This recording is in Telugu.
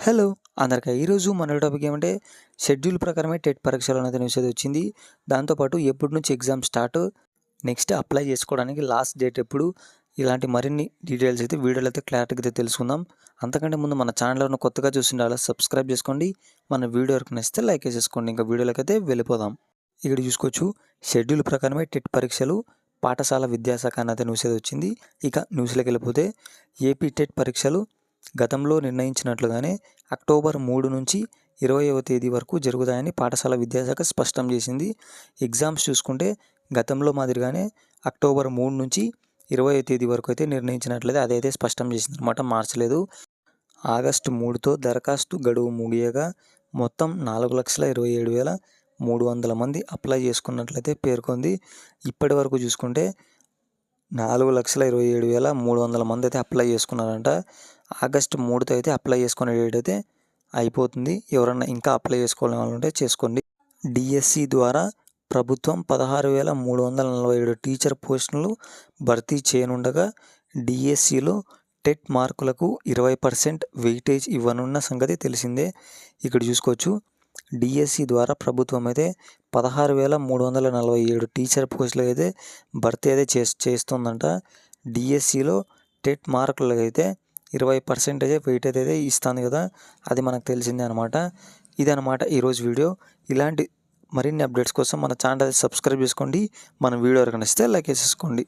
హలో! అందరికీ ఈరోజు మన టాపిక్ ఏమంటే షెడ్యూల్ ప్రకారమే టెట్ పరీక్షలు అనేది న్యూస్ అయితే వచ్చింది. దాంతోపాటు ఎప్పటి నుంచి ఎగ్జామ్ స్టార్ట్, నెక్స్ట్ అప్లై చేసుకోవడానికి లాస్ట్ డేట్ ఎప్పుడు, ఇలాంటి మరిన్ని డీటెయిల్స్ అయితే వీడియోలో అయితే క్లారిటీగా అయితే తెలుసుకుందాం. అంతకంటే ముందు మన ఛానల్‌లో కొత్తగా చూస్తుండాలా సబ్స్క్రైబ్ చేసుకోండి. మన వీడియో వరకు నచ్చితే లైక్ చేసేసుకోండి. ఇంకా వీడియోలోకి అయితే వెళ్ళిపోదాం. ఇక్కడ చూసుకోవచ్చు షెడ్యూల్ ప్రకారమే టెట్ పరీక్షలు పాఠశాల విద్యాశాఖ అనేది న్యూస్ అయితే వచ్చింది. ఇక న్యూస్లోకి వెళ్ళిపోతే ఏపీ టెట్ పరీక్షలు గతంలో నిర్ణయించినట్లుగానే అక్టోబర్ 3 నుంచి 20వ తేదీ వరకు జరుగుతాయని పాఠశాల విద్యాశాఖ స్పష్టం చేసింది. ఎగ్జామ్స్ చూసుకుంటే గతంలో మాదిరిగానే అక్టోబర్ 3 నుంచి 20వ తేదీ వరకు అయితే నిర్ణయించినట్లయితే అదైతే స్పష్టం చేసిందనమాట, మార్చలేదు. ఆగస్టు 3తో దరఖాస్తు గడువు ముగియగా మొత్తం 4,27,300 మంది అప్లై చేసుకున్నట్లయితే పేర్కొంది. ఇప్పటి వరకు చూసుకుంటే 4,27,300 మంది అయితే అప్లై చేసుకున్నారంట. ఆగస్టు 3తో అయితే అప్లై చేసుకునే డేట్ అయితే అయిపోతుంది. ఎవరన్నా ఇంకా అప్లై చేసుకోవాలని వాళ్ళు ఉంటే చేసుకోండి. డిఎస్సి ద్వారా ప్రభుత్వం 16,347 టీచర్ పోస్టులు భర్తీ చేయనుండగా డిఎస్సిలో టెట్ మార్కులకు 20% వెయిటేజ్ ఇవ్వనున్న సంగతి తెలిసిందే. ఇక్కడ చూసుకోవచ్చు డిఎస్సి ద్వారా ప్రభుత్వం అయితే 16,347 టీచర్ పోస్టులు అయితే భర్తీ అయితే చేస్తుందంట. డిఎస్సిలో టెట్ మార్కులకు అయితే 20% వెయిటేజ్ అయితే ఇస్తుంది కదా, అది మనకు తెలిసిందే అనమాట. ఇదనమాట ఈరోజు వీడియో. ఇలాంటి మరిన్ని అప్డేట్స్ కోసం మన ఛానల్ సబ్స్క్రైబ్ చేసుకోండి. మన వీడియో నచ్చితే లైక్ చేసేసుకోండి.